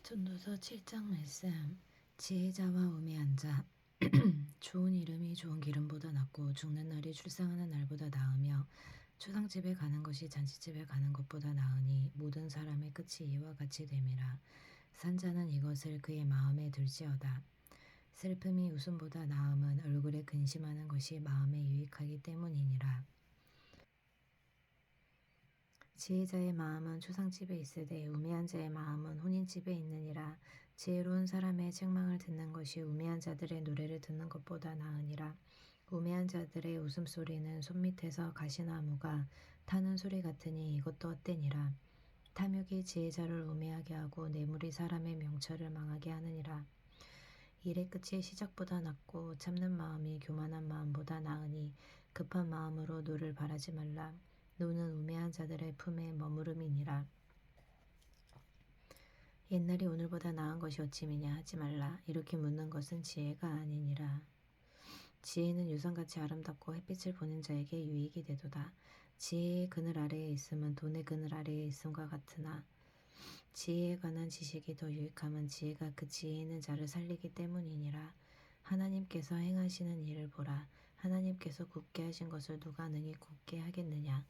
전도서 7장 말씀. 지혜자와 우매한 자. 좋은 이름이 좋은 기름보다 낫고 죽는 날이 출생하는 날보다 나으며 초상집에 가는 것이 잔치집에 가는 것보다 나으니 모든 사람의 끝이 이와 같이 됨이라. 산자는 이것을 그의 마음에 둘지어다. 슬픔이 웃음보다 나음은 얼굴에 근심하는 것이 마음에 유익하기 때문이니라. 지혜자의 마음은 초상집에 있으되 우매한 자의 마음은 혼인집에 있느니라. 지혜로운 사람의 책망을 듣는 것이 우매한 자들의 노래를 듣는 것보다 나으니라. 우매한 자들의 웃음소리는 손밑에서 가시나무가 타는 소리 같으니 이것도 헛되니라. 탐욕이 지혜자를 우매하게 하고 뇌물이 사람의 명철을 망하게 하느니라. 일의 끝이 시작보다 낫고 참는 마음이 교만한 마음보다 나으니 급한 마음으로 노를 바라지 말라. 노는 우매한 자들의 품에 머무름이니라. 옛날이 오늘보다 나은 것이 어찌미냐 하지 말라. 이렇게 묻는 것은 지혜가 아니니라. 지혜는 유성같이 아름답고 햇빛을 보는 자에게 유익이 되도다. 지혜의 그늘 아래에 있음은 돈의 그늘 아래에 있음과 같으나 지혜에 관한 지식이 더 유익함은 지혜가 그 지혜 있는 자를 살리기 때문이니라. 하나님께서 행하시는 일을 보라. 하나님께서 굽게 하신 것을 누가 능히 굽게 하겠느냐.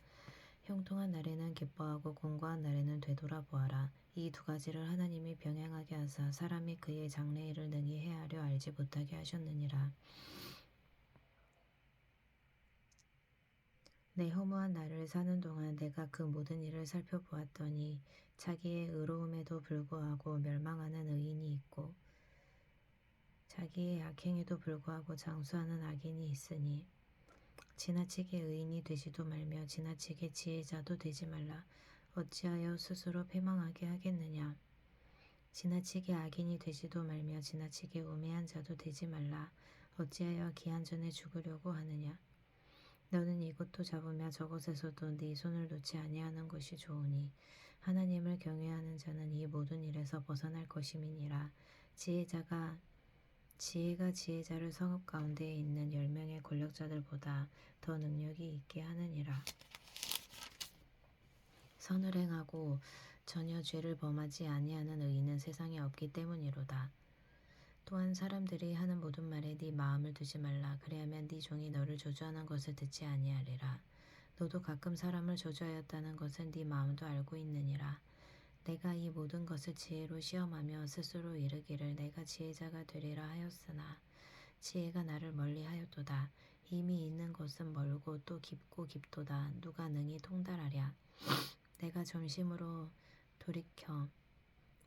형통한 날에는 기뻐하고 공고한 날에는 되돌아보아라. 이 두 가지를 하나님이 병행하게 하사 사람이 그의 장래일을 능히 헤아려 알지 못하게 하셨느니라. 내 허무한 날을 사는 동안 내가 그 모든 일을 살펴보았더니 자기의 의로움에도 불구하고 멸망하는 의인이 있고 자기의 악행에도 불구하고 장수하는 악인이 있으니 지나치게 의인이 되지도 말며 지나치게 지혜자도 되지 말라. 어찌하여 스스로 패망하게 하겠느냐. 지나치게 악인이 되지도 말며 지나치게 우매한 자도 되지 말라. 어찌하여 기한 전에 죽으려고 하느냐. 너는 이것도 잡으며 저것에서도 네 손을 놓지 아니하는 것이 좋으니 하나님을 경외하는 자는 이 모든 일에서 벗어날 것임이니라. 지혜가 지혜자를 성읍 가운데에 있는 10명의 권력자들보다 더 능력이 있게 하느니라. 선을 행하고 전혀 죄를 범하지 아니하는 의인은 세상에 없기 때문이로다. 또한 사람들이 하는 모든 말에 네 마음을 두지 말라. 그리하면 네 종이 너를 저주하는 것을 듣지 아니하리라. 너도 가끔 사람을 저주하였다는 것은 네 마음도 알고 있느니라. 내가 이 모든 것을 지혜로 시험하며 스스로 이르기를 내가 지혜자가 되리라 하였으나 지혜가 나를 멀리하였도다. 이미 있는 것은 멀고 또 깊고 깊도다. 누가 능히 통달하랴. 내가 점심으로 돌이켜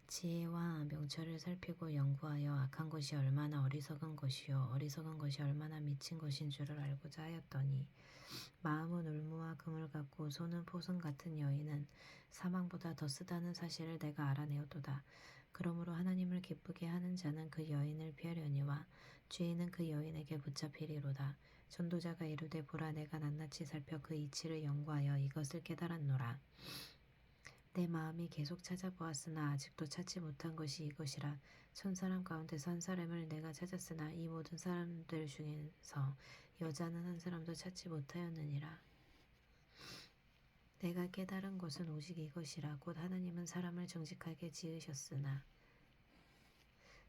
지혜와 명철을 살피고 연구하여 악한 것이 얼마나 어리석은 것이요 어리석은 것이 얼마나 미친 것인 줄을 알고자 하였더니 마음은 울무와 금을 갖고 손은 포승 같은 여인은 사망보다 더 쓰다는 사실을 내가 알아내었도다. 그러므로 하나님을 기쁘게 하는 자는 그 여인을 피하려니와 죄인은 그 여인에게 붙잡히리로다. 전도자가 이르되 보라 내가 낱낱이 살펴 그 이치를 연구하여 이것을 깨달았노라. 내 마음이 계속 찾아보았으나 아직도 찾지 못한 것이 이것이라. 1000사람 가운데서 한 사람을 내가 찾았으나 이 모든 사람들 중에서 여자는 한 사람도 찾지 못하였느니라. 내가 깨달은 것은 오직 이것이라. 곧 하나님은 사람을 정직하게 지으셨으나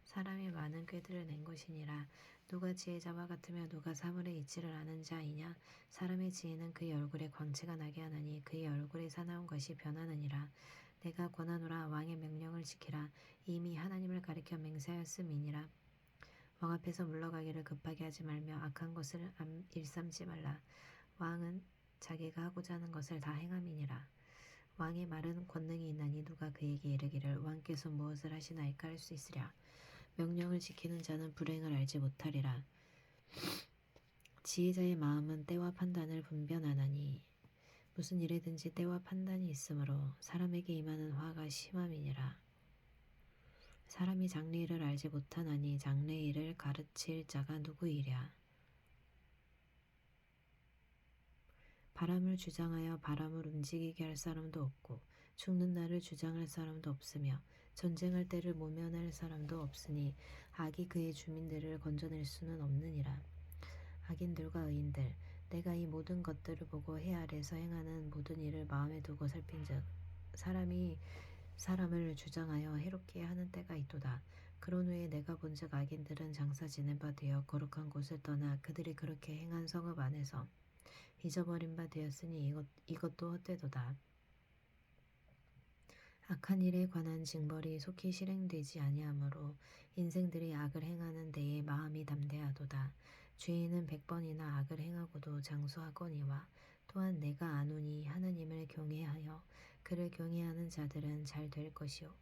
사람이 많은 꾀들을 낸 것이니라. 누가 지혜자와 같으며 누가 사물의 이치를 아는 자이냐. 사람의 지혜는 그의 얼굴에 광채가 나게 하나니 그의 얼굴에 사나운 것이 변하느니라. 내가 권하노라. 왕의 명령을 지키라. 이미 하나님을 가리켜 맹세하였음이니라. 왕 앞에서 물러가기를 급하게 하지 말며 악한 것을 일삼지 말라. 왕은 자기가 하고자 하는 것을 다 행함이니라. 왕의 말은 권능이 있나니 누가 그에게 이르기를 왕께서 무엇을 하시나이까 할 수 있으랴. 명령을 지키는 자는 불행을 알지 못하리라. 지혜자의 마음은 때와 판단을 분별하나니 무슨 일에든지 때와 판단이 있으므로 사람에게 임하는 화가 심함이니라. 사람이 장래일을 알지 못하나니 장래일을 가르칠 자가 누구이랴. 바람을 주장하여 바람을 움직이게 할 사람도 없고 죽는 날을 주장할 사람도 없으며 전쟁할 때를 모면할 사람도 없으니 악이 그의 주민들을 건져낼 수는 없느니라. 악인들과 의인들 내가 이 모든 것들을 보고 해 아래서 행하는 모든 일을 마음에 두고 살핀즉 사람이 사람을 주장하여 해롭게 하는 때가 있도다. 그런 후에 내가 본즉 악인들은 장사 지낸 바 되어 거룩한 곳을 떠나 그들이 그렇게 행한 성읍 안에서 잊어버린 바 되었으니 이것도 헛되도다. 악한 일에 관한 징벌이 속히 실행되지 아니하므로 인생들이 악을 행하는 데에 마음이 담대하도다. 죄인은 100번이나 악을 행하고도 장수하거니와 또한 내가 아노니 하나님을 경외하여 그를 경외하는 자들은 잘 될 것이요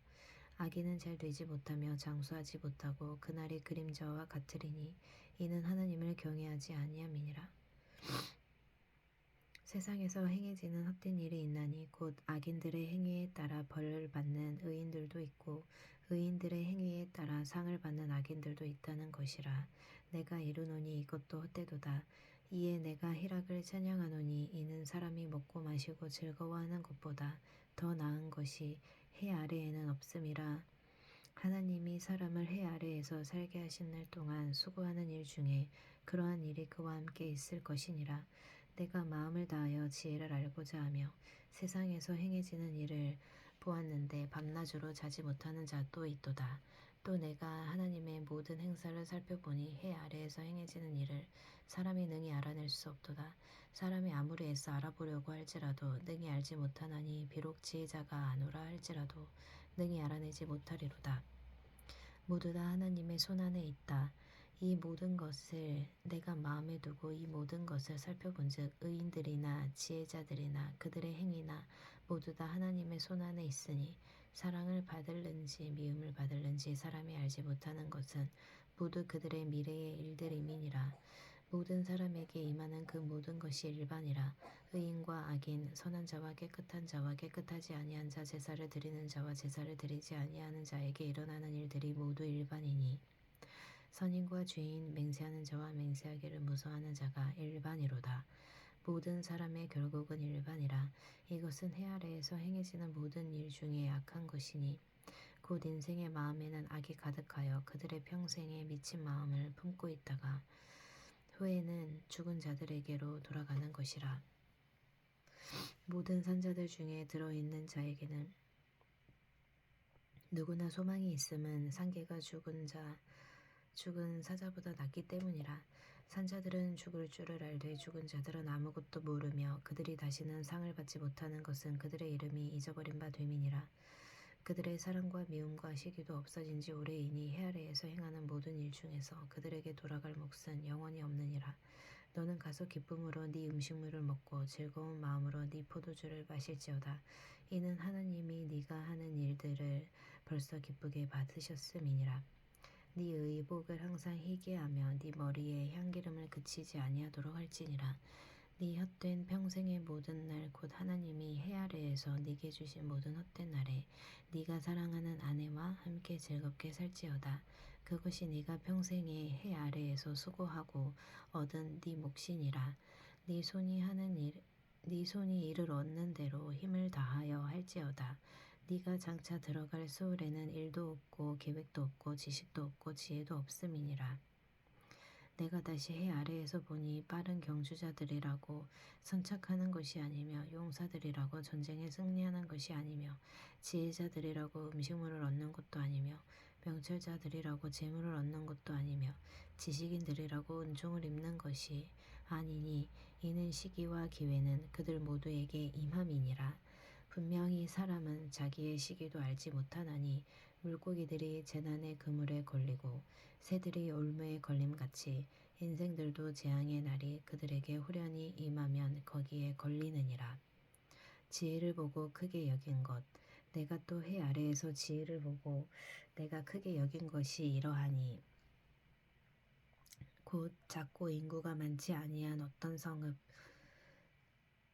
악인은 잘 되지 못하며 장수하지 못하고 그날이 그림자와 같으리니 이는 하나님을 경외하지 아니함이니라. 세상에서 행해지는 헛된 일이 있나니 곧 악인들의 행위에 따라 벌을 받는 의인들도 있고 의인들의 행위에 따라 상을 받는 악인들도 있다는 것이라. 내가 이르노니 이것도 헛되도다. 이에 내가 희락을 찬양하노니 이는 사람이 먹고 마시고 즐거워하는 것보다 더 나은 것이 해 아래에는 없음이라. 하나님이 사람을 해 아래에서 살게 하신 날 동안 수고하는 일 중에 그러한 일이 그와 함께 있을 것이니라. 내가 마음을 다하여 지혜를 알고자 하며 세상에서 행해지는 일을 보았는데 밤낮으로 자지 못하는 자도 있도다. 또 내가 하나님의 모든 행사를 살펴보니 해 아래에서 행해지는 일을 사람이 능히 알아낼 수 없도다. 사람이 아무리 애써 알아보려고 할지라도 능히 알지 못하나니 비록 지혜자가 아노라 할지라도 능히 알아내지 못하리로다. 모두 다 하나님의 손안에 있다. 이 모든 것을 내가 마음에 두고 이 모든 것을 살펴본즉 의인들이나 지혜자들이나 그들의 행위나 모두 다 하나님의 손안에 있으니 사랑을 받을는지 미움을 받을는지 사람이 알지 못하는 것은 모두 그들의 미래의 일들임이니라. 모든 사람에게 임하는 그 모든 것이 일반이라. 의인과 악인, 선한 자와 깨끗한 자와 깨끗하지 아니한 자, 제사를 드리는 자와 제사를 드리지 아니하는 자에게 일어나는 일들이 모두 일반이니 선인과 죄인, 맹세하는 자와 맹세하기를 무서워하는 자가 일반이로다. 모든 사람의 결국은 일반이라. 이것은 해 아래에서 행해지는 모든 일 중에 악한 것이니 곧 인생의 마음에는 악이 가득하여 그들의 평생에 미친 마음을 품고 있다가 후에는 죽은 자들에게로 돌아가는 것이라. 모든 산자들 중에 들어있는 자에게는 누구나 소망이 있음은 산개가 죽은 사자보다 낫기 때문이라. 산자들은 죽을 줄을 알되 죽은 자들은 아무것도 모르며 그들이 다시는 상을 받지 못하는 것은 그들의 이름이 잊어버린 바 됨이니라. 그들의 사랑과 미움과 시기도 없어진 지 오래이니 해 아래에서 행하는 모든 일 중에서 그들에게 돌아갈 몫은 영원히 없느니라. 너는 가서 기쁨으로 네 음식물을 먹고 즐거운 마음으로 네 포도주를 마실지어다. 이는 하나님이 네가 하는 일들을 벌써 기쁘게 받으셨음이니라. 네 의복을 항상 희게 하며 네 머리에 향기름을 그치지 아니하도록 할지니라. 네 헛된 평생의 모든 날 곧 하나님이 해 아래에서 네게 주신 모든 헛된 날에 네가 사랑하는 아내와 함께 즐겁게 살지어다. 그것이 네가 평생에 해 아래에서 수고하고 얻은 네 몫이니라. 네 손이 이를 얻는 대로 힘을 다하여 할지어다. 네가 장차 들어갈 수울에는 일도 없고 계획도 없고 지식도 없고 지혜도 없음이니라. 내가 다시 해 아래에서 보니 빠른 경주자들이라고 선착하는 것이 아니며 용사들이라고 전쟁에 승리하는 것이 아니며 지혜자들이라고 음식물을 얻는 것도 아니며 명철자들이라고 재물을 얻는 것도 아니며 지식인들이라고 은총을 입는 것이 아니니 이는 시기와 기회는 그들 모두에게 임함이니라. 분명히 사람은 자기의 시기도 알지 못하나니 물고기들이 재난의 그물에 걸리고 새들이 올무에 걸림같이 인생들도 재앙의 날이 그들에게 후련히 임하면 거기에 걸리느니라. 지혜를 보고 크게 여긴 것. 내가 또 해 아래에서 지혜를 보고 내가 크게 여긴 것이 이러하니 곧 작고 인구가 많지 아니한 어떤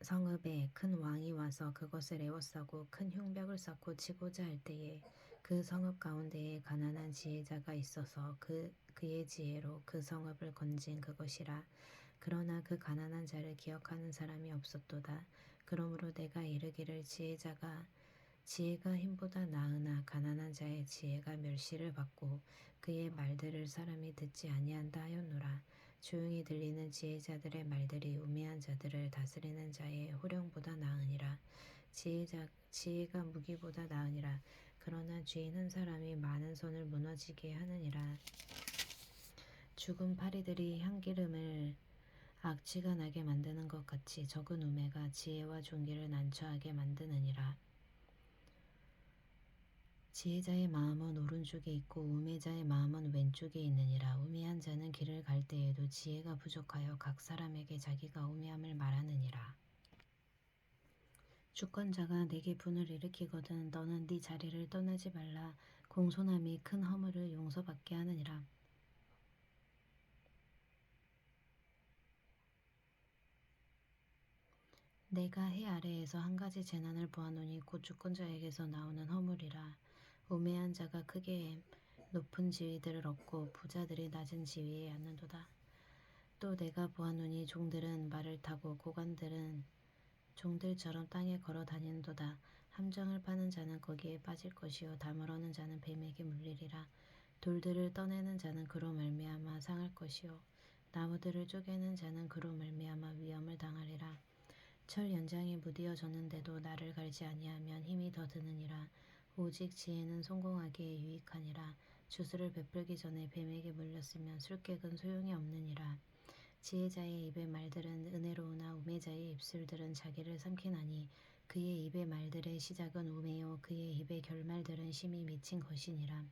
성읍에 큰 왕이 와서 그것을 에워싸고 큰 흉벽을 쌓고 치고자 할 때에 그 성읍 가운데에 가난한 지혜자가 있어서 그의 지혜로 그 성읍을 건진 그것이라. 그러나 그 가난한 자를 기억하는 사람이 없었도다. 그러므로 내가 이르기를 지혜가 힘보다 나으나 가난한 자의 지혜가 멸시를 받고 그의 말들을 사람이 듣지 아니한다 하였노라. 조용히 들리는 지혜자들의 말들이 우매한 자들을 다스리는 자의 호령보다 나으니라. 지혜가 무기보다 나으니라. 그러나 죄인한 사람이 많은 손을 무너지게 하느니라. 죽은 파리들이 향기름을 악취가 나게 만드는 것 같이 적은 우매가 지혜와 존귀를 난처하게 만드느니라. 지혜자의 마음은 오른쪽에 있고 우매자의 마음은 왼쪽에 있느니라. 우매한 자는 길을 갈 때에도 지혜가 부족하여 각 사람에게 자기가 우매함을 말하느니라. 주권자가 내게 분을 일으키거든 너는 네 자리를 떠나지 말라. 공손함이 큰 허물을 용서받게 하느니라. 내가 해 아래에서 한 가지 재난을 보아노니 곧 주권자에게서 나오는 허물이라. 우매한 자가 크게 높은 지위들을 얻고 부자들이 낮은 지위에 앉는도다. 또 내가 보아노니 종들은 말을 타고 고관들은 종들처럼 땅에 걸어 다니는도다. 함정을 파는 자는 거기에 빠질 것이요 담을 얻는 자는 뱀에게 물리리라. 돌들을 떠내는 자는 그로 말미암아 상할 것이요 나무들을 쪼개는 자는 그로 말미암아 위험을 당하리라. 철 연장이 무디어졌는데도 나를 갈지 아니하면 힘이 더 드느니라. 오직 지혜는 성공하기에 유익하니라. 주술을 베풀기 전에 뱀에게 물렸으면 술객은 소용이 없느니라. 지혜자의 입의 말들은 은혜로우나 우매자의 입술들은 자기를 삼키나니 그의 입의 말들의 시작은 우매요 그의 입의 결말들은 심히 미친 것이니라.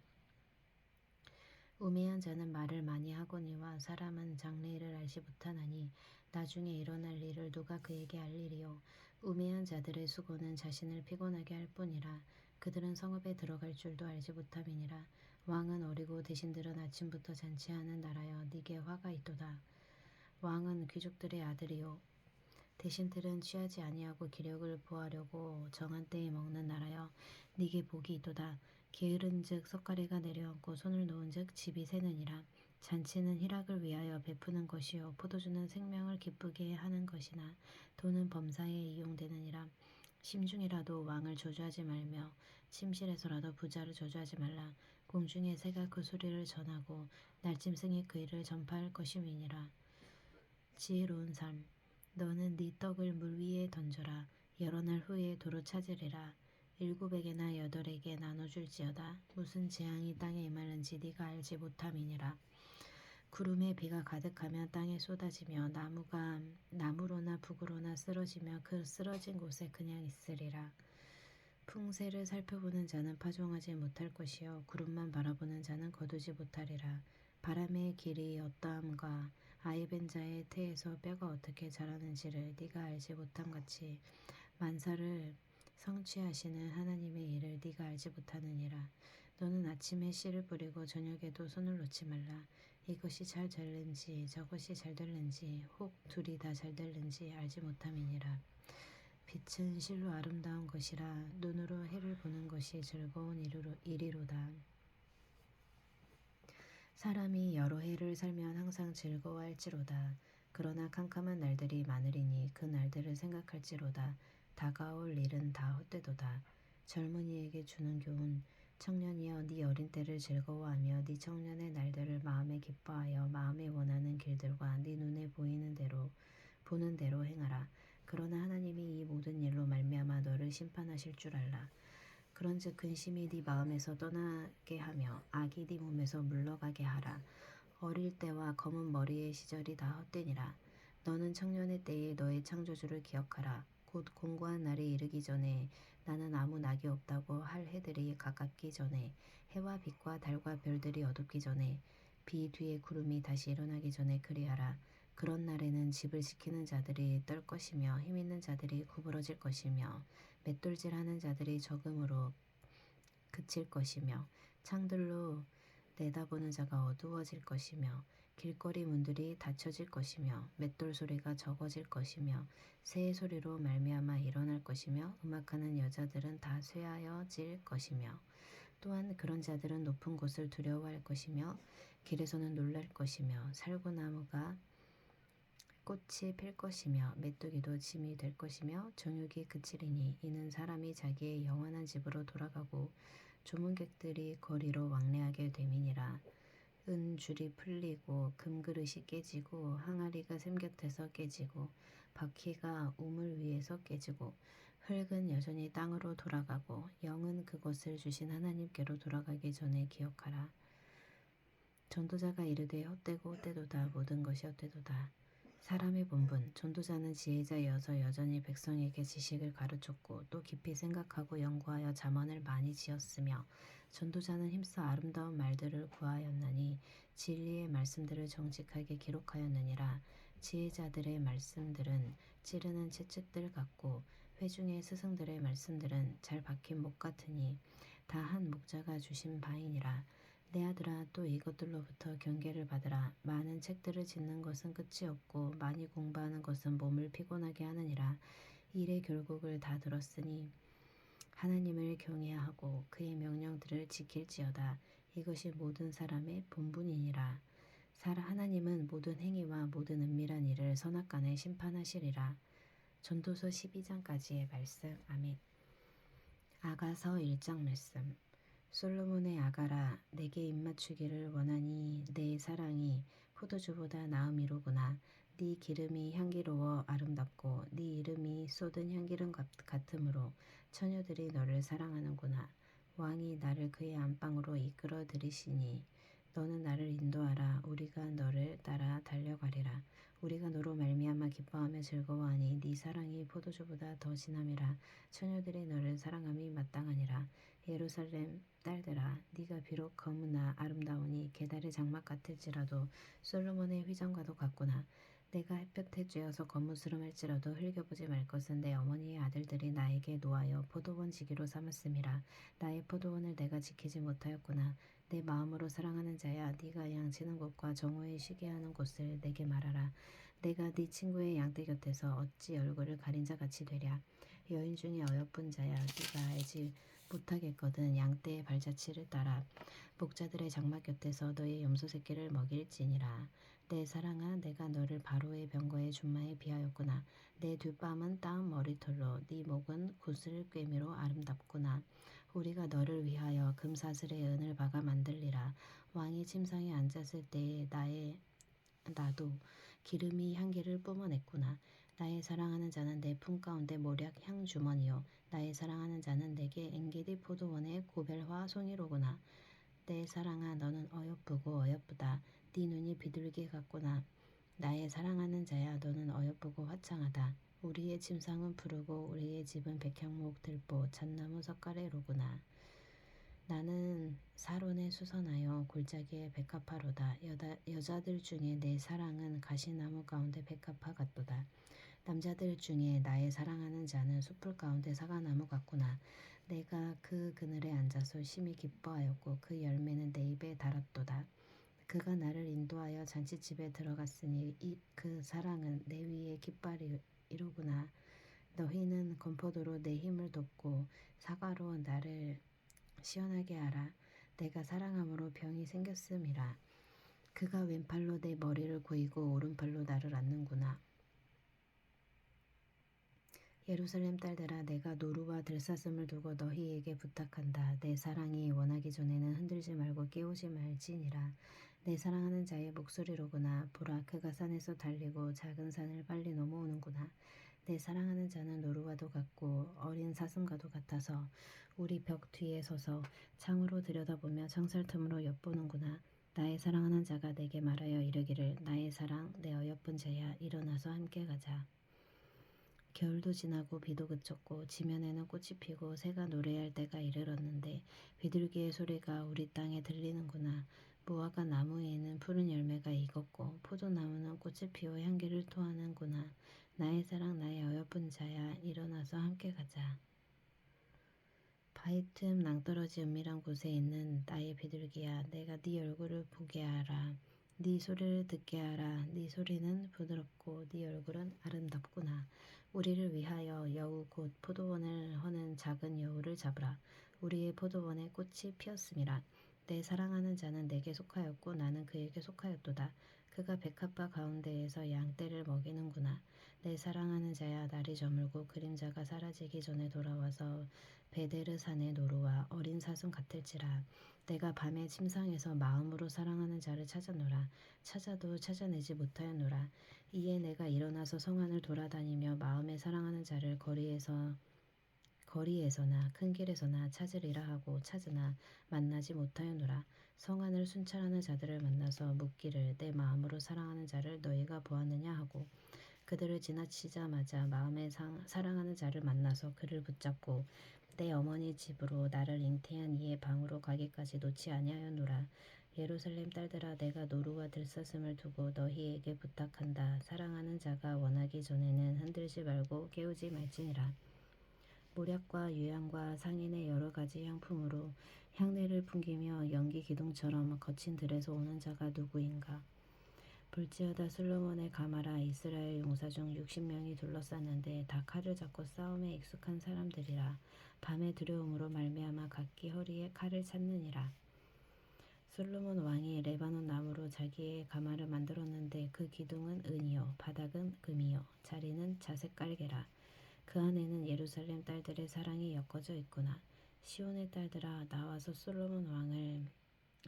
우매한 자는 말을 많이 하거니와 사람은 장래일을 알지 못하나니 나중에 일어날 일을 누가 그에게 알리리요. 우매한 자들의 수고는 자신을 피곤하게 할 뿐이라. 그들은 성읍에 들어갈 줄도 알지 못함이니라. 왕은 어리고 대신들은 아침부터 잔치하는 나라여 네게 화가 있도다. 왕은 귀족들의 아들이요 대신들은 취하지 아니하고 기력을 보하려고 정한 때에 먹는 나라여 네게 복이 있도다. 게으른즉 석가래가 내려앉고 손을 놓은즉 집이 새느니라. 잔치는 희락을 위하여 베푸는 것이요 포도주는 생명을 기쁘게 하는 것이나 돈은 범사에 이용되느니라. 심중이라도 왕을 저주하지 말며 침실에서라도 부자를 저주하지 말라. 공중의 새가 그 소리를 전하고 날짐승이 그 일을 전파할 것임이니라. 지혜로운 삶 너는 네 떡을 물 위에 던져라. 여러 날 후에 도로 찾으리라. 7에게나 8에게 나눠줄지어다. 무슨 재앙이 땅에 임하는지 네가 알지 못함이니라. 구름에 비가 가득하면 땅에 쏟아지며 나무가 나무로나 북으로나 쓰러지며 그 쓰러진 곳에 그냥 있으리라. 풍세를 살펴보는 자는 파종하지 못할 것이요 구름만 바라보는 자는 거두지 못하리라. 바람의 길이 어떠함과 아이벤 자의 태에서 뼈가 어떻게 자라는지를 네가 알지 못함같이 만사를 성취하시는 하나님의 일을 네가 알지 못하느니라. 너는 아침에 씨를 뿌리고 저녁에도 손을 놓지 말라. 이것이 잘 될는지 저것이 잘 될는지 혹 둘이 다 잘 될는지 알지 못함이니라. 빛은 실로 아름다운 것이라 눈으로 해를 보는 것이 즐거운 일이로다. 사람이 여러 해를 살면 항상 즐거워할지로다. 그러나 캄캄한 날들이 많으리니 그 날들을 생각할지로다. 다가올 일은 다 헛되도다. 젊은이에게 주는 교훈 청년이여 네 어린 때를 즐거워하며 네 청년의 날들을 마음에 기뻐하여 마음에 원하는 길들과 네 눈에 보는 대로 행하라. 그러나 하나님이 이 모든 일로 말미암아 너를 심판하실 줄 알라. 그런즉 근심이 네 마음에서 떠나게 하며 악이 네 몸에서 물러가게 하라. 어릴 때와 검은 머리의 시절이 다 헛되니라. 너는 청년의 때에 너의 창조주를 기억하라. 곧 공고한 날이 이르기 전에 나는 아무 낙이 없다고 할 해들이 가깝기 전에 해와 빛과 달과 별들이 어둡기 전에 비 뒤에 구름이 다시 일어나기 전에 그리하라. 그런 날에는 집을 지키는 자들이 떨 것이며 힘있는 자들이 구부러질 것이며 맷돌질하는 자들이 적음으로 그칠 것이며 창들로 내다보는 자가 어두워질 것이며 길거리 문들이 닫혀질 것이며 맷돌 소리가 적어질 것이며 새의 소리로 말미암아 일어날 것이며 음악하는 여자들은 다 쇠하여질 것이며 또한 그런 자들은 높은 곳을 두려워할 것이며 길에서는 놀랄 것이며 살구나무가 꽃이 필 것이며 메뚜기도 짐이 될 것이며 정욕이 그치리니 이는 사람이 자기의 영원한 집으로 돌아가고 조문객들이 거리로 왕래하게 됨이니라. 은줄이 풀리고 금그릇이 깨지고 항아리가 샘 곁에서 깨지고 바퀴가 우물 위에서 깨지고 흙은 여전히 땅으로 돌아가고 영은 그것을 주신 하나님께로 돌아가기 전에 기억하라. 전도자가 이르되 헛되고 헛되도다. 모든 것이 헛되도다. 사람의 본분. 전도자는 지혜자여서 여전히 백성에게 지식을 가르쳤고 또 깊이 생각하고 연구하여 잠언을 많이 지었으며, 전도자는 힘써 아름다운 말들을 구하였나니 진리의 말씀들을 정직하게 기록하였느니라. 지혜자들의 말씀들은 찌르는 채찍들 같고 회중의 스승들의 말씀들은 잘 박힌 목 같으니 다 한 목자가 주신 바이니라. 내 아들아, 또 이것들로부터 경계를 받으라. 많은 책들을 짓는 것은 끝이 없고 많이 공부하는 것은 몸을 피곤하게 하느니라. 일의 결국을 다 들었으니 하나님을 경외하고 그의 명령들을 지킬지어다. 이것이 모든 사람의 본분이니라. 하나님은 모든 행위와 모든 은밀한 일을 선악간에 심판하시리라. 전도서 12장까지의 말씀. 아멘. 아가서 1장 말씀. 솔로몬의 아가라, 내게 입맞추기를 원하니 내 사랑이 포도주보다 나음이로구나. 네 기름이 향기로워 아름답고 네 이름이 쏟은 향기름 같으므로 처녀들이 너를 사랑하는구나. 왕이 나를 그의 안방으로 이끌어 들이시니 너는 나를 인도하라. 우리가 너를 따라 달려가리라. 우리가 너로 말미암아 기뻐하며 즐거워하니 네 사랑이 포도주보다 더 진함이라. 처녀들이 너를 사랑함이 마땅하니라. 예루살렘 딸들아, 네가 비록 거무나 아름다우니 게달의 장막 같을지라도 솔로몬의 휘장과도 같구나. 내가 햇볕에 쬐어서 거무스름할지라도 흘겨보지 말 것은 내 어머니의 아들들이 나에게 노하여 포도원 지기로 삼았음이라. 나의 포도원을 내가 지키지 못하였구나. 내 마음으로 사랑하는 자야, 네가 양치는 곳과 정오에 쉬게 하는 곳을 내게 말하라. 내가 네 친구의 양떼 곁에서 어찌 얼굴을 가린 자같이 되랴. 여인 중에 어여쁜 자야, 네가 알지 못하겠거든. 양떼의 발자취를 따라 목자들의 장막 곁에서 너의 염소 새끼를 먹일지니라. 내 사랑아, 내가 너를 바로의 병거의 준마에 비하였구나. 내 뒷밤은 따은 머리털로 네 목은 구슬 꿰미로 아름답구나. 우리가 너를 위하여 금사슬에 은을 박아 만들리라. 왕이 침상에 앉았을 때에 나도 기름이 향기를 뿜어냈구나. 나의 사랑하는 자는 내 품 가운데 모략 향 주머니요, 나의 사랑하는 자는 내게 엔게디 포도원의 고벨화 송이로구나. 내 사랑아, 너는 어여쁘고 어여쁘다. 네 눈이 비둘기 같구나. 나의 사랑하는 자야, 너는 어여쁘고 화창하다. 우리의 침상은 푸르고 우리의 집은 백향목 들보 잣나무 석가래로구나. 나는 사론에 수선하여 골짜기에 백합화로다. 여자들 중에 내 사랑은 가시나무 가운데 백합화 같도다. 남자들 중에 나의 사랑하는 자는 숯불 가운데 사과나무 같구나. 내가 그 그늘에 앉아서 심히 기뻐하였고 그 열매는 내 입에 달았도다. 그가 나를 인도하여 잔치집에 들어갔으니 그 사랑은 내 위에 깃발이로구나. 너희는 건포도로 내 힘을 돋고 사과로 나를 시원하게 하라. 내가 사랑함으로 병이 생겼음이라. 그가 왼팔로 내 머리를 고이고 오른팔로 나를 안는구나. 예루살렘 딸들아, 내가 노루와 들사슴을 두고 너희에게 부탁한다. 내 사랑이 원하기 전에는 흔들지 말고 깨우지 말지니라. 내 사랑하는 자의 목소리로구나. 보라, 그가 산에서 달리고 작은 산을 빨리 넘어오는구나. 내 사랑하는 자는 노루와도 같고 어린 사슴과도 같아서 우리 벽 뒤에 서서 창으로 들여다보며 창살 틈으로 엿보는구나. 나의 사랑하는 자가 내게 말하여 이르기를, 나의 사랑, 내 어여쁜 자야, 일어나서 함께 가자. 겨울도 지나고 비도 그쳤고 지면에는 꽃이 피고 새가 노래할 때가 이르렀는데 비둘기의 소리가 우리 땅에 들리는구나. 무화과 나무에는 푸른 열매가 익었고 포도나무는 꽃을 피워 향기를 토하는구나. 나의 사랑, 나의 어여쁜 자야, 일어나서 함께 가자. 바위 틈 낭떠러지 은밀한 곳에 있는 나의 비둘기야, 내가 네 얼굴을 보게 하라. 네 소리를 듣게 하라. 네 소리는 부드럽고 네 얼굴은 아름답구나. 우리를 위하여 여우 곧 포도원을 허는 작은 여우를 잡으라. 우리의 포도원에 꽃이 피었음이라. 내 사랑하는 자는 내게 속하였고 나는 그에게 속하였도다. 그가 백합화 가운데에서 양떼를 먹이는구나. 내 사랑하는 자야, 날이 저물고 그림자가 사라지기 전에 돌아와서 베데르 산의 노루와 어린 사슴 같을지라. 내가 밤에 침상에서 마음으로 사랑하는 자를 찾아노라. 찾아도 찾아내지 못하였노라. 이에 내가 일어나서 성 안을 돌아다니며 마음에 사랑하는 자를 거리에서 거리에서나 큰 길에서나 찾으리라 하고 찾으나 만나지 못하였노라. 성 안을 순찰하는 자들을 만나서 묻기를 내 마음으로 사랑하는 자를 너희가 보았느냐 하고 그들을 지나치자마자 마음에 사랑하는 자를 만나서 그를 붙잡고 내 어머니 집으로 나를 잉태한 이의 방으로 가기까지 놓지 아니하였노라. 예루살렘 딸들아 내가 노루와 들사슴을 두고 너희에게 부탁한다. 사랑하는 자가 원하기 전에는 흔들지 말고 깨우지 말지니라. 모략과 유향과 상인의 여러 가지 향품으로 향내를 풍기며 연기 기둥처럼 거친 들에서 오는 자가 누구인가. 볼지어다 솔로몬의 가마라 이스라엘 용사 중 60명이 둘러쌌는데 다 칼을 잡고 싸움에 익숙한 사람들이라. 밤의 두려움으로 말미암아 각기 허리에 칼을 찾느니라. 솔로몬 왕이 레바논 나무로 자기의 가마를 만들었는데 그 기둥은 은이요 바닥은 금이요 자리는 자색 깔개라. 그 안에는 예루살렘 딸들의 사랑이 엮어져 있구나. 시온의 딸들아 나와서 솔로몬 왕을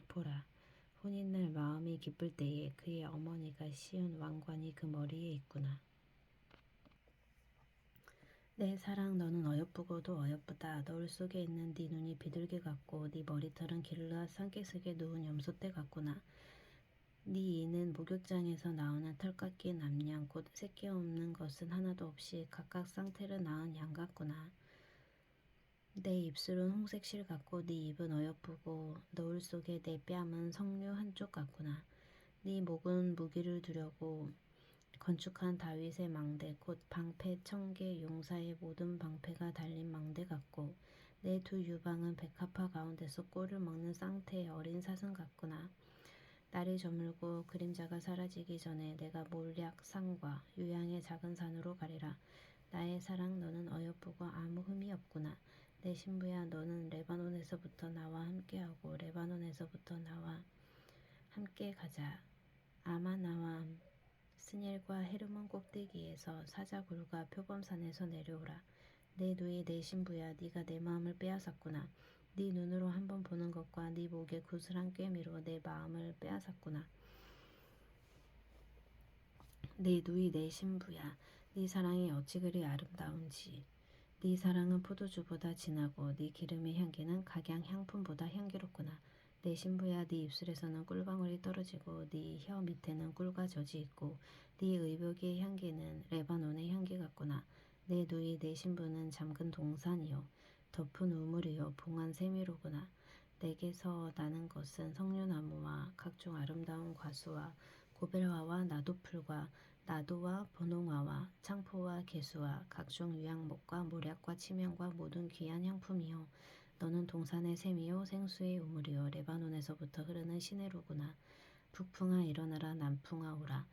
보라. 혼인날 마음이 기쁠 때에 그의 어머니가 시온 왕관이 그 머리에 있구나. 내 사랑 너는 어여쁘고도 어여쁘다. 너울 속에 있는 네 눈이 비둘기 같고 네 머리털은 길르앗 산기슭에 누운 염소떼 같구나. 네 이는 목욕장에서 나오는 털깎이 남양 곧 새끼 없는 것은 하나도 없이 각각 쌍태를 낳은 양 같구나. 내 입술은 홍색 실 같고 네 입은 어여쁘고 너울 속에 내 뺨은 석류 한쪽 같구나. 네 목은 무기를 두려고 건축한 다윗의 망대 곧 방패 천개 용사의 모든 방패가 달린 망대 같고 내 두 유방은 백합화 가운데서 꿀을 먹는 쌍태의 어린 사슴 같구나. 날이 저물고 그림자가 사라지기 전에 내가 몰약 산과 유향의 작은 산으로 가리라. 나의 사랑 너는 어여쁘고 아무 흠이 없구나. 내 신부야 너는 레바논에서부터 나와 함께하고 레바논에서부터 나와 함께 가자. 아마나와 스닐과 헤르몬 꼭대기에서 사자굴과 표범산에서 내려오라. 내 누이 내 신부야 네가 내 마음을 빼앗았구나. 네 눈으로 한번 보는 것과 네 목의 구슬한 꿰미로 내 마음을 빼앗았구나. 내 누이 내 신부야 네 사랑이 어찌 그리 아름다운지. 네 사랑은 포도주보다 진하고 네 기름의 향기는 각양 향품보다 향기롭구나. 내 신부야 네 입술에서는 꿀방울이 떨어지고 네 혀 밑에는 꿀과 젖이 있고 네 의복의 향기는 레바논의 향기 같구나. 내 누이 내 신부는 잠근 동산이요 덮은 우물이요 봉한 세미로구나. 내게서 나는 것은 석류나무와 각종 아름다운 과수와 고벨화와 나도풀과 나도와 분홍화와 창포와 개수와 각종 유향목과 모략과 치명과 모든 귀한 향품이요 너는 동산의 샘이요 생수의 우물이요 레바논에서부터 흐르는 시내로구나. 북풍아 일어나라 남풍아 오라.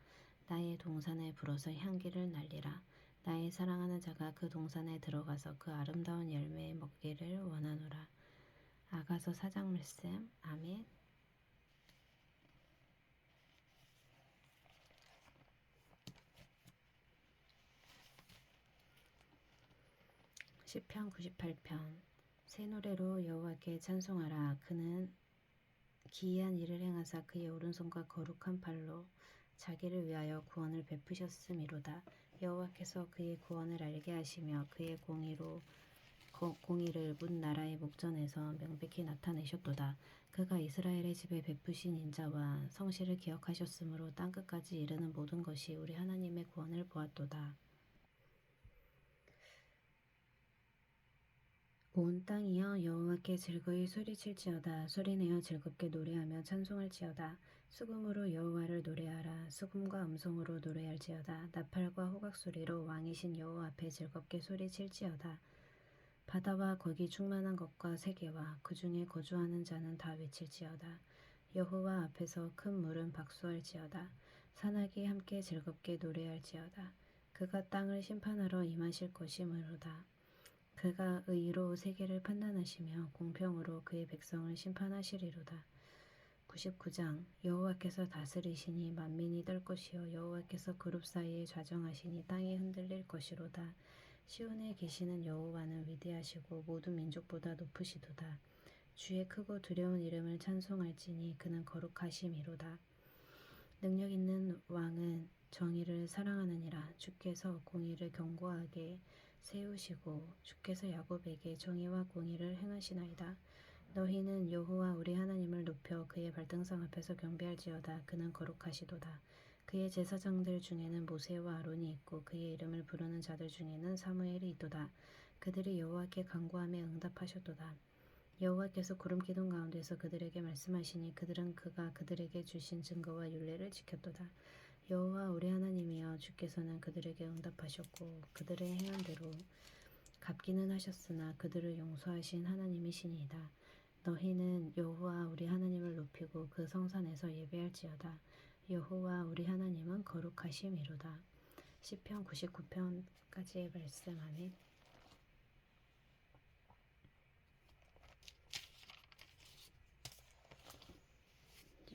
나의 동산에 불어서 향기를 날리라. 나의 사랑하는 자가 그 동산에 들어가서 그 아름다운 열매 먹기를 원하노라. 아가서 4장 말씀. 아멘. 시편 98편. 새 노래로 여호와께 찬송하라. 그는 기이한 일을 행하사 그의 오른손과 거룩한 팔로 자기를 위하여 구원을 베푸셨음이로다. 여호와께서 그의 구원을 알게 하시며 그의 공의를 문 나라의 목전에서 명백히 나타내셨도다. 그가 이스라엘의 집에 베푸신 인자와 성실을 기억하셨으므로 땅끝까지 이르는 모든 것이 우리 하나님의 구원을 보았도다. 온 땅이여 여호와께 즐거이 소리칠지어다. 소리내어 즐겁게 노래하며 찬송할지어다. 수금으로 여호와를 노래하라. 수금과 음성으로 노래할지어다. 나팔과 호각소리로 왕이신 여호와 앞에 즐겁게 소리칠지어다. 바다와 거기 충만한 것과 세계와 그 중에 거주하는 자는 다 외칠지어다. 여호와 앞에서 큰 물은 박수할지어다. 산악이 함께 즐겁게 노래할지어다. 그가 땅을 심판하러 임하실 것이므로다. 그가 의로 세계를 판단하시며 공평으로 그의 백성을 심판하시리로다. 99장. 여호와께서 다스리시니 만민이 떨 것이요 여호와께서 그룹 사이에 좌정하시니 땅이 흔들릴 것이로다. 시온에 계시는 여호와는 위대하시고 모든 민족보다 높으시도다. 주의 크고 두려운 이름을 찬송할지니 그는 거룩하심이로다. 능력 있는 왕은 정의를 사랑하느니라. 주께서 공의를 견고하게 세우시고 주께서 야곱에게 정의와 공의를 행하시나이다. 너희는 여호와 우리 하나님을 높여 그의 발등상 앞에서 경배할지어다. 그는 거룩하시도다. 그의 제사장들 중에는 모세와 아론이 있고 그의 이름을 부르는 자들 중에는 사무엘이 있도다. 그들이 여호와께 간구하며 응답하셨도다. 여호와께서 구름 기둥 가운데서 그들에게 말씀하시니 그들은 그가 그들에게 주신 증거와 율례를 지켰도다. 여호와 우리 하나님이여 주께서는 그들에게 응답하셨고 그들의 행한 대로 갚기는 하셨으나 그들을 용서하신 하나님이시니이다. 너희는 여호와 우리 하나님을 높이고 그 성산에서 예배할지어다. 여호와 우리 하나님은 거룩하심이로다. 시편 99편까지의 말씀. 아멘.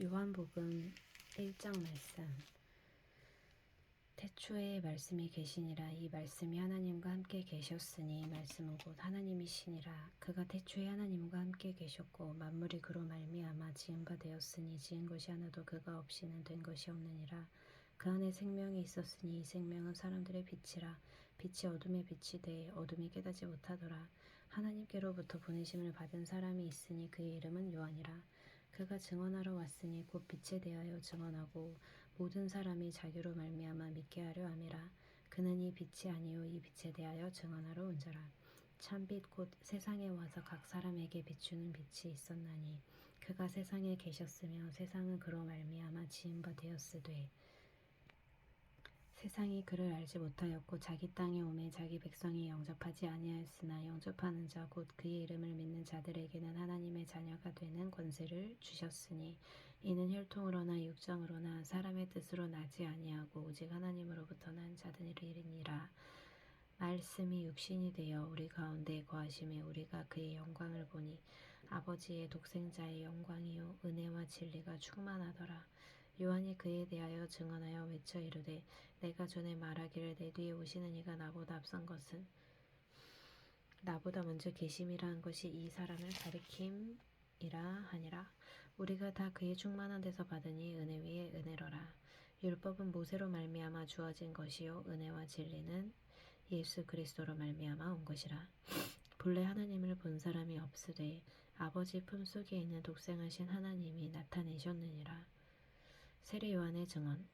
요한복음 1장 말씀. 태초에 말씀이 계시니라. 이 말씀이 하나님과 함께 계셨으니 말씀은 곧 하나님이시니라. 그가 태초에 하나님과 함께 계셨고 만물이 그로 말미암아 지은 바 되었으니 지은 것이 하나도 그가 없이는 된 것이 없느니라. 그 안에 생명이 있었으니 이 생명은 사람들의 빛이라. 빛이 어둠에 비치되 어둠이 깨닫지 못하더라. 하나님께로부터 보내심을 받은 사람이 있으니 그의 이름은 요한이라. 그가 증언하러 왔으니 곧 빛에 대하여 증언하고 모든 사람이 자기로 말미암아 믿게 하려 함이라. 그는 이 빛이 아니요 이 빛에 대하여 증언하러 온 자라. 참빛 곧 세상에 와서 각 사람에게 비추는 빛이 있었나니 그가 세상에 계셨으며 세상은 그로 말미암아 지은 바 되었으되 세상이 그를 알지 못하였고 자기 땅에 오매 자기 백성이 영접하지 아니하였으나 영접하는 자 곧 그의 이름을 믿는 자들에게는 하나님의 자녀가 되는 권세를 주셨으니 이는 혈통으로나 육정으로나 사람의 뜻으로 나지 아니하고 오직 하나님으로부터 난 자들이니라. 말씀이 육신이 되어 우리 가운데 거하심에 우리가 그의 영광을 보니 아버지의 독생자의 영광이요 은혜와 진리가 충만하더라. 요한이 그에 대하여 증언하여 외쳐 이르되 내가 전에 말하기를 내 뒤에 오시는 이가 나보다 앞선 것은 나보다 먼저 계심이라 한 것이 이 사람을 가리킴이라 하니라. 우리가 다 그의 충만한 데서 받으니 은혜 위에 은혜로라. 율법은 모세로 말미암아 주어진 것이요 은혜와 진리는 예수 그리스도로 말미암아 온 것이라. 본래 하나님을 본 사람이 없으되 아버지 품속에 있는 독생하신 하나님이 나타내셨느니라. 세례 요한의 증언.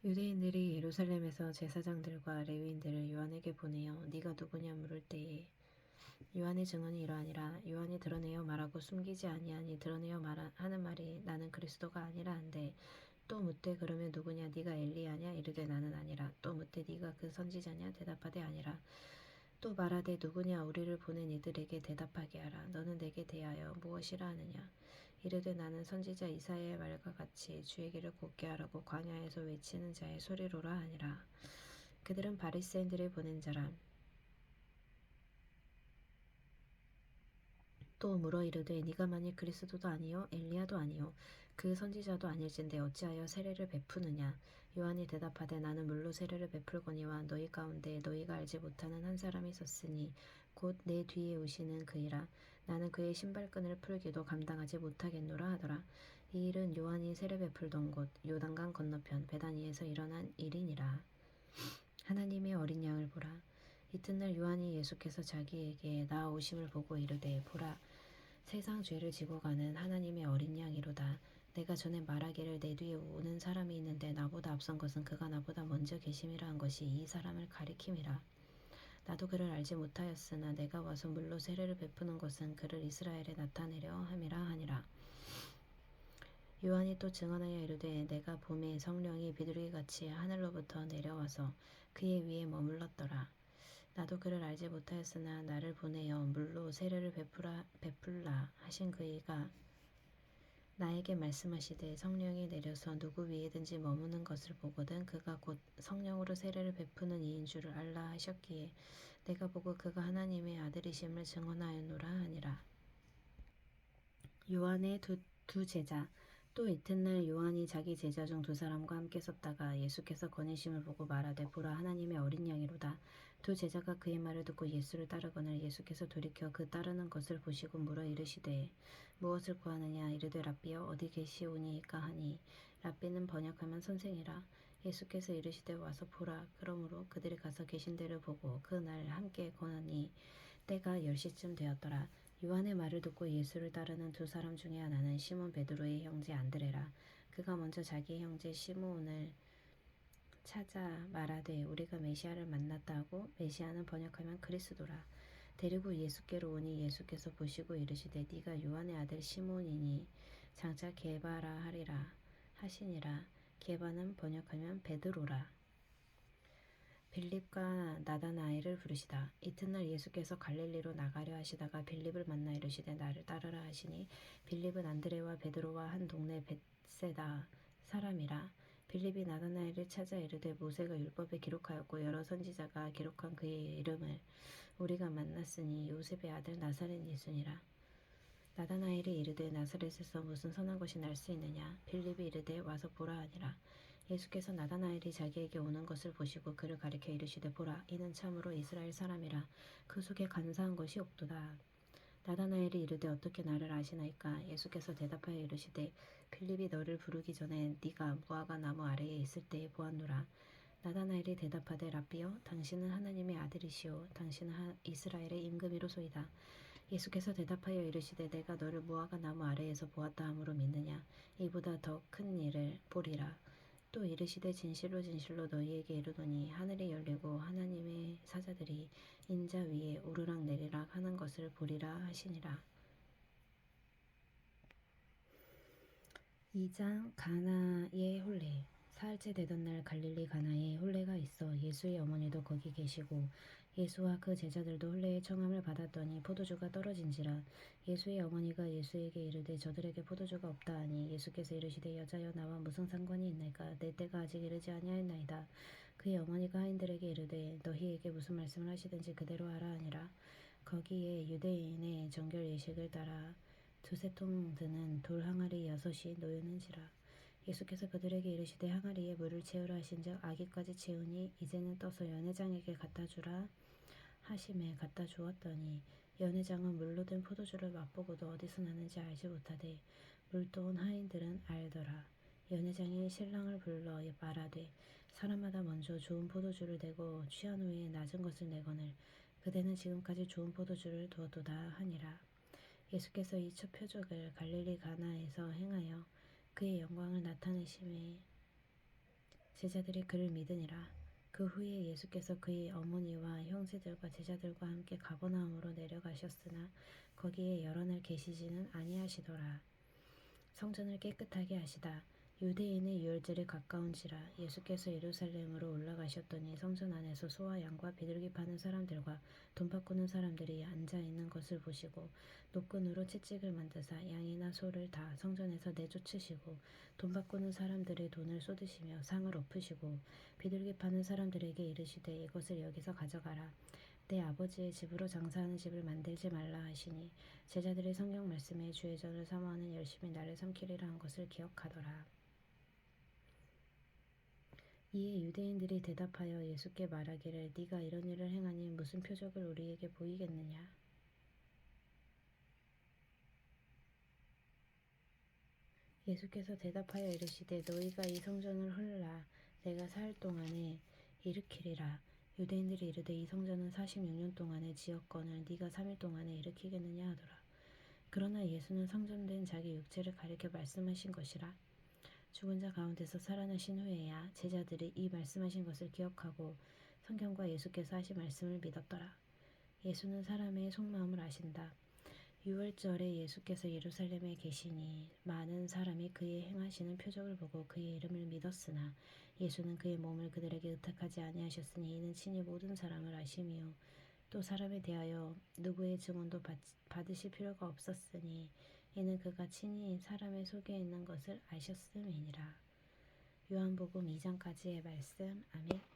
유대인들이 예루살렘에서 제사장들과 레위인들을 요한에게 보내어 네가 누구냐 물을 때에 요한의 증언이 이러하니라. 요한이 드러내어 말하고 숨기지 아니하니 드러내어 하는 말이 나는 그리스도가 아니라 한데 또 묻되 그러면 누구냐 네가 엘리야냐 이르되 나는 아니라. 또 묻되 네가 그 선지자냐 대답하되 아니라. 또 말하되 누구냐 우리를 보낸 이들에게 대답하게 하라. 너는 내게 대하여 무엇이라 하느냐. 이르되 나는 선지자 이사야의 말과 같이 주의 길을 곧게 하라고 광야에서 외치는 자의 소리로라 하니라. 그들은 바리새인들이 보낸 자라. 또 물어 이르되 네가 만일 그리스도도 아니요 엘리야도 아니요 그 선지자도 아닐진데 어찌하여 세례를 베푸느냐. 요한이 대답하되 나는 물로 세례를 베풀거니와 너희 가운데 너희가 알지 못하는 한 사람이 있었으니 곧 내 뒤에 오시는 그이라. 나는 그의 신발끈을 풀기도 감당하지 못하겠노라 하더라. 이 일은 요한이 세례 베풀던 곳 요단강 건너편 베다니에서 일어난 일이니라. 하나님의 어린 양을 보라. 이튿날 요한이 예수께서 자기에게 나아오심을 보고 이르되 보라 세상 죄를 지고 가는 하나님의 어린 양이로다. 내가 전에 말하기를 내 뒤에 오는 사람이 있는데 나보다 앞선 것은 그가 나보다 먼저 계심이라 한 것이 이 사람을 가리킴이라. 나도 그를 알지 못하였으나 내가 와서 물로 세례를 베푸는 것은 그를 이스라엘에 나타내려 함이라 하니라. 요한이 또 증언하여 이르되 내가 봄에 성령이 비둘기같이 하늘로부터 내려와서 그의 위에 머물렀더라. 나도 그를 알지 못하였으나 나를 보내어 물로 세례를 베풀라 하신 그이가 나에게 말씀하시되 성령이 내려서 누구 위에든지 머무는 것을 보거든 그가 곧 성령으로 세례를 베푸는 이인 줄을 알라 하셨기에 내가 보고 그가 하나님의 아들이심을 증언하였노라 하니라. 요한의 두 제자. 또 이튿날 요한이 자기 제자 중 두 사람과 함께 섰다가 예수께서 거니심을 보고 말하되 보라 하나님의 어린 양이로다. 두 제자가 그의 말을 듣고 예수를 따르거늘 예수께서 돌이켜 그 따르는 것을 보시고 물어 이르시되 무엇을 구하느냐. 이르되 랍비여 어디 계시오니이까 하니 랍비는 번역하면 선생이라. 예수께서 이르시되 와서 보라. 그러므로 그들이 가서 계신 데를 보고 그날 함께 거하니 때가 10시쯤 되었더라. 요한의 말을 듣고 예수를 따르는 두 사람 중에 하나는 시몬 베드로의 형제 안드레라. 그가 먼저 자기 형제 시므온을 찾아 말하되 우리가 메시아를 만났다 하고 메시아는 번역하면 그리스도라. 데리고 예수께로 오니 예수께서 보시고 이르시되 네가 요한의 아들 시몬이니 장차 게바라 하리라 하시니라. 게바는 번역하면 베드로라. 빌립과 나다나엘을 부르시다. 이튿날 예수께서 갈릴리로 나가려 하시다가 빌립을 만나 이르시되 나를 따르라 하시니 빌립은 안드레와 베드로와 한 동네 벳세다 사람이라. 빌립이 나다나엘을 찾아 이르되 모세가 율법에 기록하였고 여러 선지자가 기록한 그의 이름을 우리가 만났으니 요셉의 아들 나사렛 예수니라. 나다나엘이 이르되 나사렛에서 무슨 선한 것이 날 수 있느냐. 빌립이 이르되 와서 보라 하니라. 예수께서 나다나엘이 자기에게 오는 것을 보시고 그를 가리켜 이르시되 보라 이는 참으로 이스라엘 사람이라. 그 속에 간사한 것이 없도다. 나다나엘이 이르되 어떻게 나를 아시나이까. 예수께서 대답하여 이르시되 빌립이 너를 부르기 전에 네가 무화과 나무 아래에 있을 때에 보았노라. 나다나엘이 대답하되 랍비여 당신은 하나님의 아들이시오 당신은 이스라엘의 임금이로소이다. 예수께서 대답하여 이르시되 내가 너를 무화과 나무 아래에서 보았다 함으로 믿느냐. 이보다 더 큰 일을 보리라. 또 이르시되 진실로 진실로 너희에게 이르노니 하늘이 열리고 하나님의 사자들이 인자 위에 오르락 내리락 하는 것을 보리라 하시니라. 2장 가나의 혼례. 사흘째 되던 날 갈릴리 가나에 혼례가 있어 예수의 어머니도 거기 계시고 예수와 그 제자들도 혼례의 청함을 받았더니 포도주가 떨어진지라. 예수의 어머니가 예수에게 이르되 저들에게 포도주가 없다 하니 예수께서 이르시되 여자여 나와 무슨 상관이 있나이까. 내 때가 아직 이르지 아니하였나이다. 그의 어머니가 하인들에게 이르되 너희에게 무슨 말씀을 하시든지 그대로 하라 하니라. 거기에 유대인의 정결 예식을 따라 두세 통 드는 돌 항아리 6이 놓였는지라. 예수께서 그들에게 이르시되 항아리에 물을 채우라 하신즉 아기까지 채우니 이제는 떠서 연회장에게 갖다 주라 하심에 갖다 주었더니 연회장은 물로 된 포도주를 맛보고도 어디서 나는지 알지 못하되 물도온 하인들은 알더라. 연회장이 신랑을 불러 말하되 사람마다 먼저 좋은 포도주를 내고 취한 후에 낮은 것을 내거늘 그대는 지금까지 좋은 포도주를 두었도다 하니라. 예수께서 이 첫 표적을 갈릴리 가나에서 행하여 그의 영광을 나타내심에 제자들이 그를 믿으니라. 그 후에 예수께서 그의 어머니와 형제들과 제자들과 함께 가버나움으로 내려가셨으나 거기에 여러 날 계시지는 아니하시더라. 성전을 깨끗하게 하시다. 유대인의 유월절이 가까운지라. 예수께서 예루살렘으로 올라가셨더니 성전 안에서 소와 양과 비둘기 파는 사람들과 돈 바꾸는 사람들이 앉아 있는 것을 보시고 노끈으로 채찍을 만드사 양이나 소를 다 성전에서 내쫓으시고 돈 바꾸는 사람들의 돈을 쏟으시며 상을 엎으시고 비둘기 파는 사람들에게 이르시되 이것을 여기서 가져가라. 내 아버지의 집으로 장사하는 집을 만들지 말라 하시니 제자들의 성경 말씀에 주의 전을 사모하는 열심히 나를 삼키리라 한 것을 기억하더라. 이에 유대인들이 대답하여 예수께 말하기를 네가 이런 일을 행하니 무슨 표적을 우리에게 보이겠느냐. 예수께서 대답하여 이르시되 너희가 이 성전을 헐라 내가 사흘 동안에 일으키리라. 유대인들이 이르되 이 성전은 46년 동안에 지었거늘 네가 3일 동안에 일으키겠느냐 하더라. 그러나 예수는 성전된 자기 육체를 가리켜 말씀하신 것이라. 죽은 자 가운데서 살아나신 후에야 제자들이 이 말씀하신 것을 기억하고 성경과 예수께서 하신 말씀을 믿었더라. 예수는 사람의 속마음을 아신다. 유월절에 예수께서 예루살렘에 계시니 많은 사람이 그의 행하시는 표적을 보고 그의 이름을 믿었으나 예수는 그의 몸을 그들에게 의탁하지 아니하셨으니 이는 친히 모든 사람을 아심이요 또 사람에 대하여 누구의 증언도 받으실 필요가 없었으니 이는 그가 친히 사람의 속에 있는 것을 아셨음이니라. 요한복음 2장까지의 말씀. 아멘.